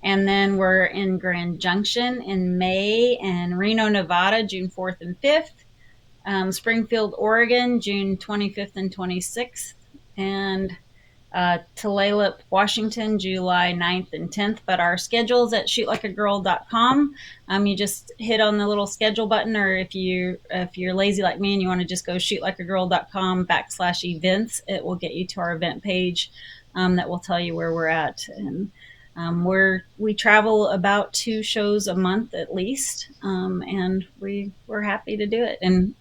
And then we're in Grand Junction in May, and Reno, Nevada, June 4th and 5th. Springfield, Oregon, June 25th and 26th. And Tulalip, Washington, July 9th and 10th. But our schedule's at shootlikeagirl.com. You just hit on the little schedule button, or if you're lazy like me and you want to just go shootlikeagirl.com/events, it will get you to our event page, that will tell you where we're at. And we travel about 2 shows a month at least, and we're happy to do it. And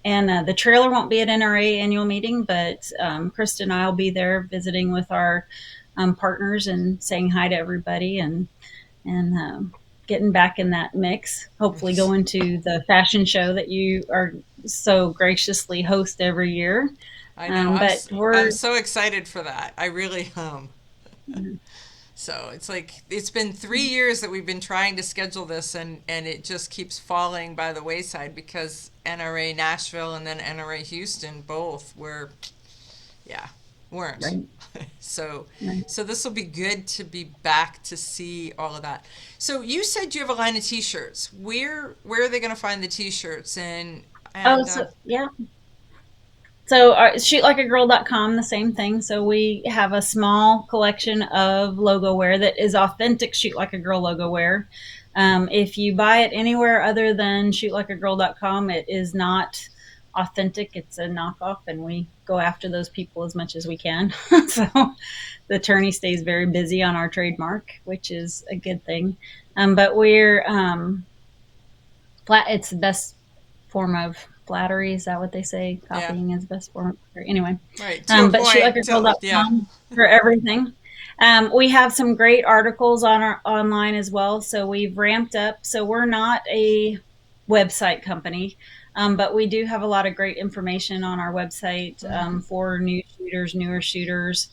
the trailer won't be at NRA annual meeting, but Krista and I will be there visiting with our partners and saying hi to everybody, and getting back in that mix. Hopefully, going to the fashion show that you are so graciously host every year. I know. But I'm we're so excited for that. I really am. So it's like it's been 3 years that we've been trying to schedule this, and it just keeps falling by the wayside because NRA Nashville and then NRA Houston both were, yeah, weren't. right. So Right. so this will be good to be back to see all of that. So you said you have a line of T-shirts. Where are they going to find the T-shirts? And Oh, and so yeah. So shootlikeagirl.com, the same thing. So we have a small collection of logo wear that is authentic Shoot Like a Girl logo wear. If you buy it anywhere other than shootlikeagirl.com, it is not authentic. It's a knockoff, and we go after those people as much as we can. So the attorney stays very busy on our trademark, which is a good thing. But we're it's the best form of flattery. Is that what they say? yeah, Copying is the best form. Anyway, right. To a but point. Yeah. shootlikeagirl.com for everything. We have some great articles on our online as well. So we've ramped up. So we're not a website company, but we do have a lot of great information on our website, Mm-hmm. for new shooters, newer shooters.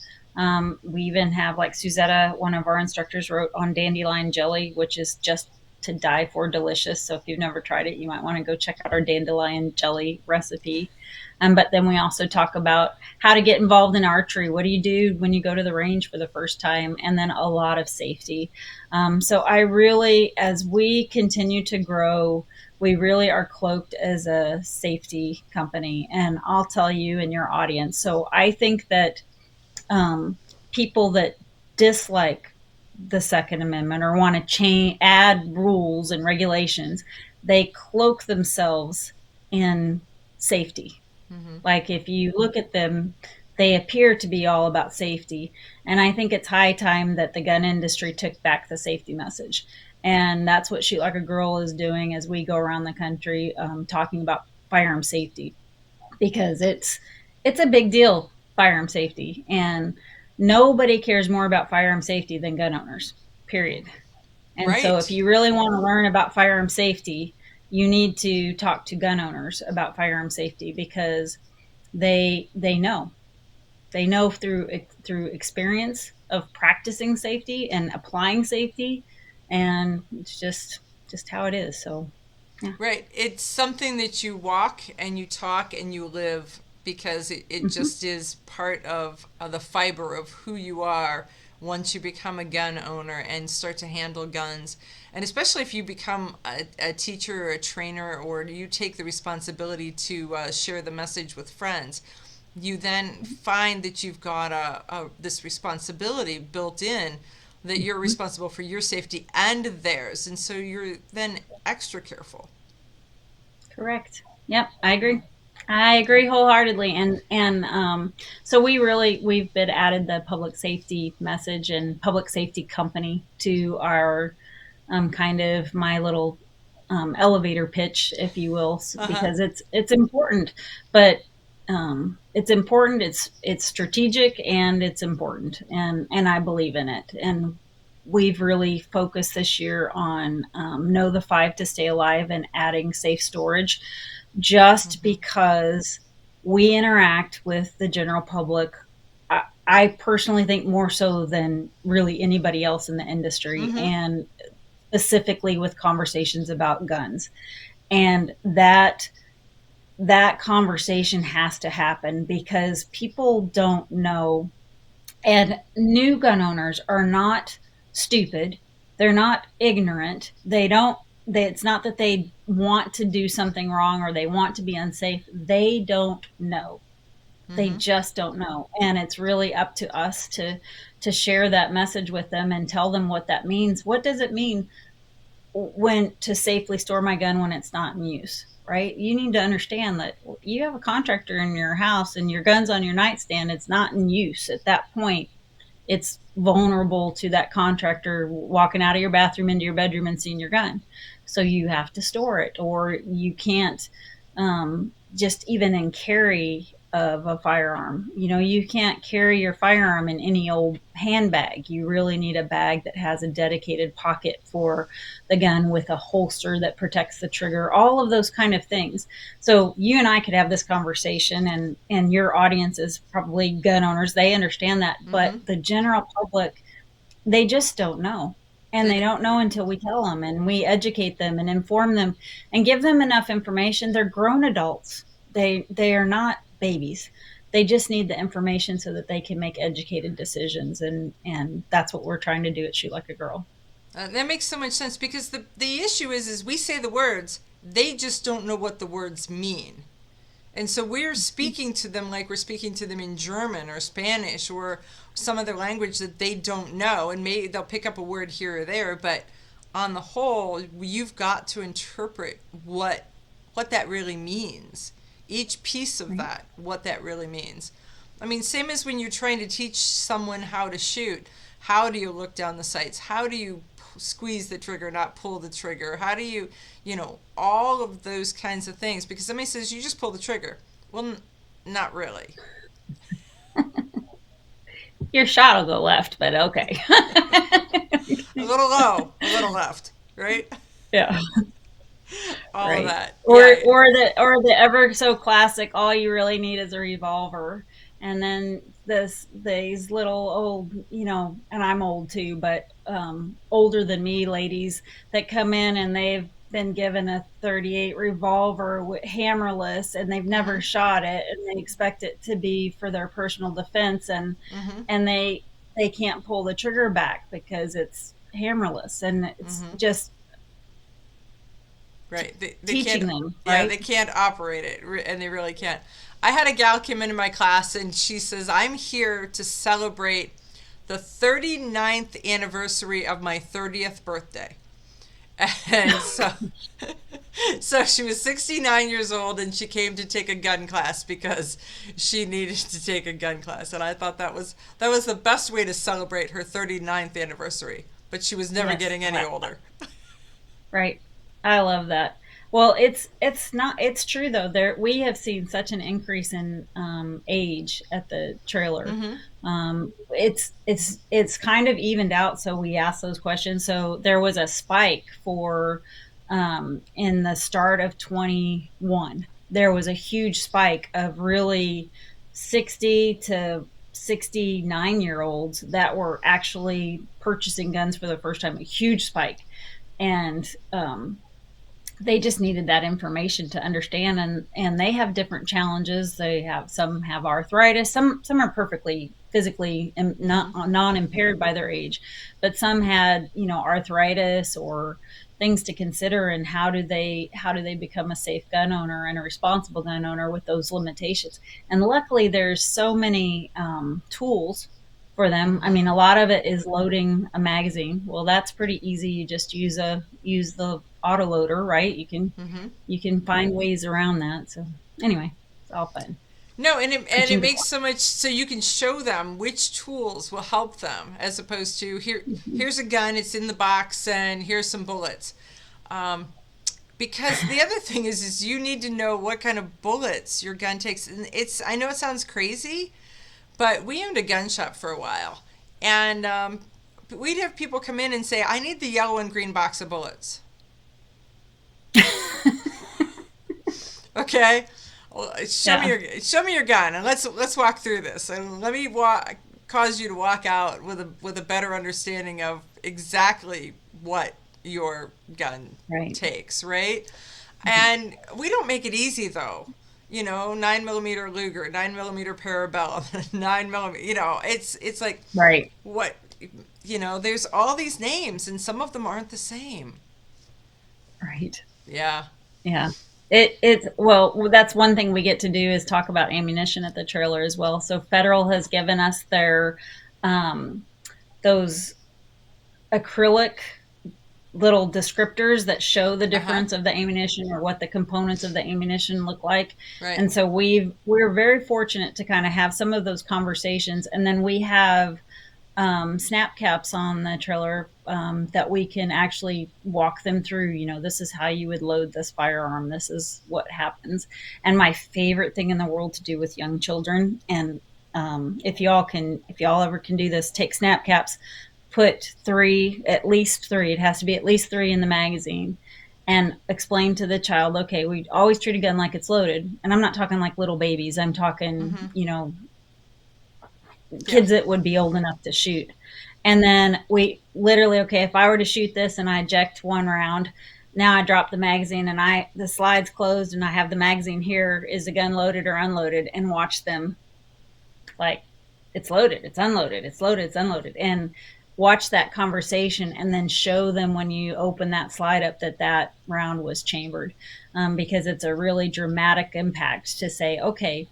We even have, like, Suzetta, one of our instructors, wrote on dandelion jelly, which is just to die for delicious. So if you've never tried it, you might want to go check out our dandelion jelly recipe. But then we also talk about how to get involved in archery. What do you do when you go to the range for the first time? And then a lot of safety. So I really, as we continue to grow, we really are cloaked as a safety company. And I'll tell you in your audience. So I think that people that dislike the Second Amendment or want to add rules and regulations, they cloak themselves in safety. Mm-hmm. Like, if you look at them, they appear to be all about safety. And I think it's high time that the gun industry took back the safety message. And that's what Shoot Like a Girl is doing as we go around the country, talking about firearm safety, because it's a big deal, firearm safety, and nobody cares more about firearm safety than gun owners, period. And so if Right. you really want to learn about firearm safety, you need to talk to gun owners about firearm safety, because they know, through experience of practicing safety and applying safety, and it's just how it is. So yeah. Right. It's something that you walk and you talk and you live, because it Hmm. just is part of the fiber of who you are once you become a gun owner and start to handle guns. And especially if you become a teacher or a trainer, or you take the responsibility to share the message with friends, you then find that you've got this responsibility built in, that you're responsible for your safety and theirs. And so you're then extra careful. Correct. Yep, I agree. I agree wholeheartedly. And so we've been added the public safety message and public safety company to our, kind of my little, elevator pitch, if you will, Uh-huh. because it's important. But it's important. It's strategic, and it's important, and I believe in it. And we've really focused this year on, know the five to stay alive, and adding safe storage, just Mm-hmm. because we interact with the general public. I personally think more so than really anybody else in the industry, Mm-hmm. and specifically with conversations about guns. And that conversation has to happen, because people don't know. And new gun owners are not stupid. They're not ignorant. It's not that they want to do something wrong or they want to be unsafe. They don't know. They Mm-hmm. just don't know. And it's really up to us to share that message with them and tell them what that means. What does it mean when to safely store my gun when it's not in use? Right? You need to understand that you have a contractor in your house and your gun's on your nightstand. It's not in use at that point. It's vulnerable to that contractor walking out of your bathroom into your bedroom and seeing your gun. So you have to store it, or you can't, just even in carry of a firearm. You can't carry your firearm in any old handbag. You really need a bag that has a dedicated pocket for the gun, with a holster that protects the trigger, all of those kind of things. So you and I could have this conversation, and your audience is probably gun owners. They understand that, but Mm-hmm. the general public, they just don't know. And they They, don't know until we tell them, and we educate them and inform them and give them enough information. They're grown adults. They are not babies. They just need the information so that they can make educated decisions, and that's what we're trying to do at Shoot Like a Girl. that makes so much sense, because the issue is we say the words, they just don't know what the words mean. And so we're speaking to them like we're speaking to them in German or Spanish or some other language that they don't know. And maybe they'll pick up a word here or there, but on the whole, you've got to interpret what that really means. Each piece of Right. that, what that really means. I mean, same as when you're trying to teach someone how to shoot. How do you look down the sights? How do you squeeze the trigger, not pull the trigger? How do you, all of those kinds of things? Because somebody says you just pull the trigger. Well, not really. Your shot will go left, but okay. A little low, a little left, right? Yeah. All of Right. that. Or Yeah. or the ever so classic, all you really need is a revolver. And then these little old, and I'm old too, but older than me ladies that come in and they've been given a 38 revolver hammerless, and they've never Mm-hmm. shot it, and they expect it to be for their personal defense, and Mm-hmm. and they can't pull the trigger back because it's hammerless, and it's Mm-hmm. just Right. They can't, teaching them, yeah, right? they can't operate it, and they really can't. I had a gal come into my class and she says, I'm here to celebrate the 39th anniversary of my 30th birthday. And so she was 69 years old and she came to take a gun class because she needed to take a gun class. And I thought that was the best way to celebrate her 39th anniversary. But she was never Yes, getting any older. right. I love that. Well, it's not it's true though. There we have seen such an increase in age at the trailer. Mm-hmm. It's kind of evened out. So we asked those questions. So there was a spike for in the start of 21. There was a huge spike of really 60 to 69-year olds that were actually purchasing guns for the first time. A huge spike, and they just needed that information to understand, and they have different challenges. They have some have arthritis, some are perfectly physically not Mm-hmm. non-impaired by their age, but some had arthritis or things to consider, and how do they become a safe gun owner and a responsible gun owner with those limitations. And luckily there's so many tools for them. I Mm-hmm. mean, a lot of it is loading a magazine. Well, that's pretty easy. You just use the autoloader, right? Mm-hmm. You can find ways around that. So anyway, it's all fun. No, and it Teaching the makes so much so you can show them which tools will help them as opposed to here's a gun, it's in the box, and here's some bullets. Um, because the other thing is you need to know what kind of bullets your gun takes. And I know it sounds crazy, but we owned a gun shop for a while, and we'd have people come in and say, "I need the yellow and green box of bullets." Okay, well, Yeah, show me your gun, and let's walk through this, and let me cause you to walk out with a better understanding of exactly what your gun right. takes, right? And we don't make it easy though. 9 millimeter Luger, 9 millimeter Parabellum, 9 millimeter. It's like Right. what There's all these names, and some of them aren't the same. Right. Yeah. Yeah. It's well, that's one thing we get to do is talk about ammunition at the trailer as well. So Federal has given us their um, those acrylic little descriptors that show the Uh huh. difference of the ammunition or what the components of the ammunition look like. Right. And so we're very fortunate to kind of have some of those conversations, and then we have snap caps on the trailer that we can actually walk them through. This is how you would load this firearm. This is what happens. And my favorite thing in the world to do with young children, and if y'all ever can do this, take snap caps, put at least three. It has to be at least three in the magazine, and explain to the child, okay, we always treat a gun like it's loaded. And I'm not talking like little babies. I'm talking, Mm-hmm. Yeah. kids that would be old enough to shoot. And then we literally, okay, if I were to shoot this and I eject one round, now I drop the magazine and the slide's closed and I have the magazine here. Is the gun loaded or unloaded? And watch them like it's loaded, it's unloaded, it's loaded, it's unloaded. And watch that conversation, and then show them when you open that slide up that round was chambered, because it's a really dramatic impact to say, okay,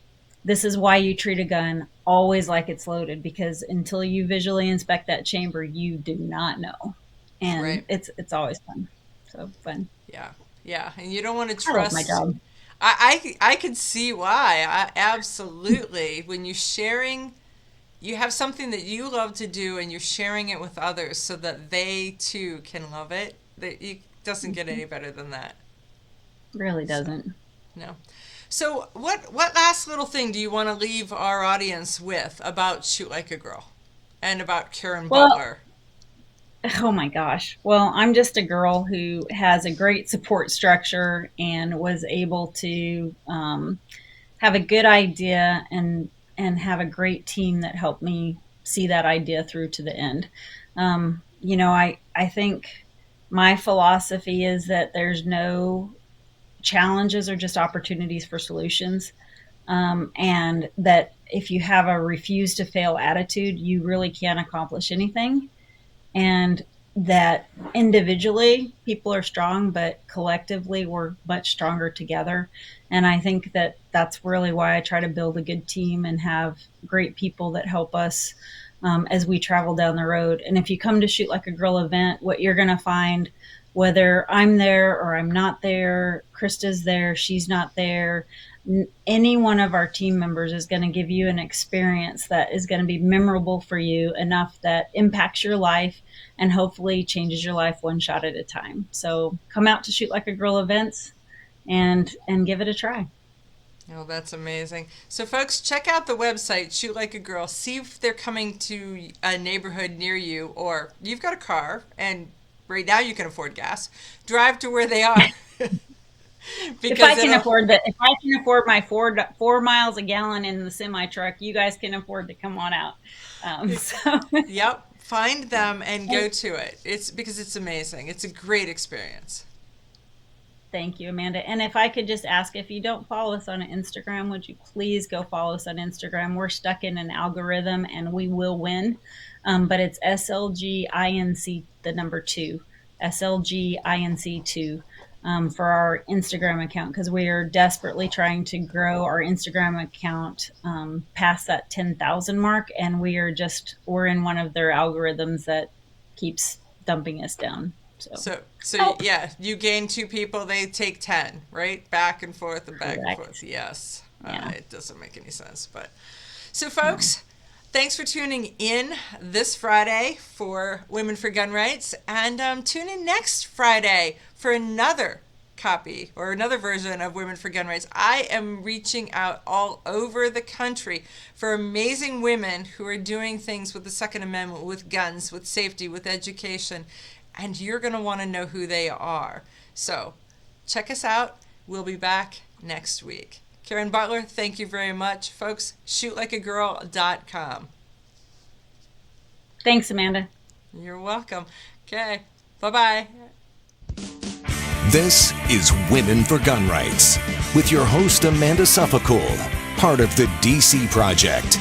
this is why you treat a gun always like it's loaded, because until you visually inspect that chamber, you do not know. And Right. it's always fun. So fun. Yeah. Yeah. And you don't want to I love my trust. job. I could see why. Absolutely. When you're sharing, you have something that you love to do, and you're sharing it with others so that they too can love it. It doesn't get any better than that. Really So, doesn't. no. So, what last little thing do you want to leave our audience with about Shoot Like a Girl and about Karen Well, Butler? Oh my gosh. Well, I'm just a girl who has a great support structure and was able to have a good idea and have a great team that helped me see that idea through to the end. I think my philosophy is that there's no challenges or just opportunities for solutions. And that if you have a refuse to fail attitude, you really can't accomplish anything. And that individually people are strong, but collectively we're much stronger together. And I think that that's really why I try to build a good team and have great people that help us as we travel down the road. And if you come to Shoot Like a Girl event, what you're going to find, whether I'm there or I'm not there, Krista's there, she's not there, any one of our team members is going to give you an experience that is going to be memorable for you enough that impacts your life and hopefully changes your life one shot at a time. So come out to Shoot Like a Girl events and give it a try. Oh, that's amazing. So, folks, check out the website, Shoot Like a Girl. See if they're coming to a neighborhood near you, or you've got a car, and right now you can afford gas. Drive to where they are. If I can afford that, if I can afford my 4 miles a gallon in the semi truck, you guys can afford to come on out. So Yep. Find them and go to it. It's because it's amazing. It's a great experience. Thank you, Amanda. And if I could just ask, if you don't follow us on Instagram, would you please go follow us on Instagram? We're stuck in an algorithm and we will win. But it's SLGINC, the number 2, SLGINC2, for our Instagram account, because we are desperately trying to grow our Instagram account past that 10,000 mark. And we're in one of their algorithms that keeps dumping us down. So yeah, you gain 2 people, they take 10, right? Back and forth and back and forth. Yes. Yeah. It doesn't make any sense. But so, folks, thanks for tuning in this Friday for Women for Gun Rights. And tune in next Friday for another copy or another version of Women for Gun Rights. I am reaching out all over the country for amazing women who are doing things with the Second Amendment, with guns, with safety, with education. And you're going to want to know who they are. So check us out. We'll be back next week. Karen Butler, thank you very much. Folks, shootlikeagirl.com. Thanks, Amanda. You're welcome. Okay. Bye-bye. This is Women for Gun Rights with your host, Amanda Suffecool, part of the DC Project.